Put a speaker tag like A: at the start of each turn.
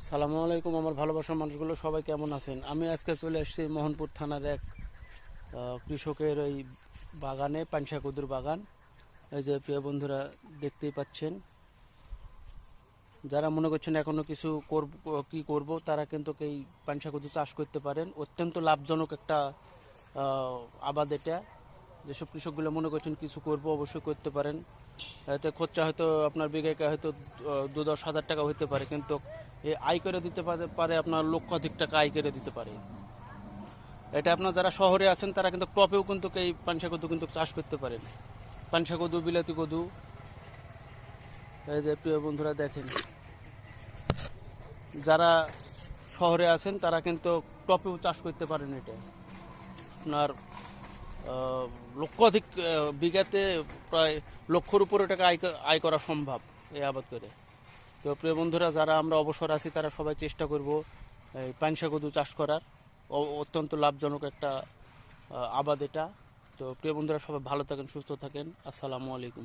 A: সালামু আলাইকুম আমার ভালোবাসার মানুষগুলো, সবাই কেমন আছেন? আমি আজকে চলে এসেছি মোহনপুর থানার এক কৃষকের ওই বাগানে, পানসা কদুর বাগান। এই যে প্রিয় বন্ধুরা দেখতেই পাচ্ছেন, যারা মনে করছেন এখনো কিছু কি করব, তারা কিন্তু এই পানসা কদু চাষ করতে পারেন। অত্যন্ত লাভজনক একটা আবাদ এটা। যেসব কৃষকগুলো মনে করছেন কিছু করব, অবশ্যই করতে পারেন। এতে খরচা হয়তো আপনার বিঘাকে হয়তো 2-10 হাজার টাকা হতে পারে, কিন্তু এই আয় করে দিতে পারে আপনার লক্ষাধিক টাকা আয় করে দিতে পারে। এটা আপনার যারা শহরে আছেন তারা কিন্তু টপেও কিন্তু এই পানসা কদু কিন্তু চাষ করতে পারেন। পানসা কদু, বিলাতি কদু। এই যে প্রিয় বন্ধুরা দেখেন, যারা শহরে আছেন তারা কিন্তু টপেও চাষ করতে পারেন। এটা আপনার লক্ষাধিক বিঘাতে প্রায় লক্ষর উপরে টাকা আয় করা সম্ভব এই আবাদ করে। তো প্রিয় বন্ধুরা, যারা আমরা অবসর আছি তারা সবাই চেষ্টা করব এই পানসা কদু চাষ করার। অত্যন্ত লাভজনক একটা আবাদ এটা। তো প্রিয় বন্ধুরা, সবাই ভালো থাকেন, সুস্থ থাকেন। আসসালামু আলাইকুম।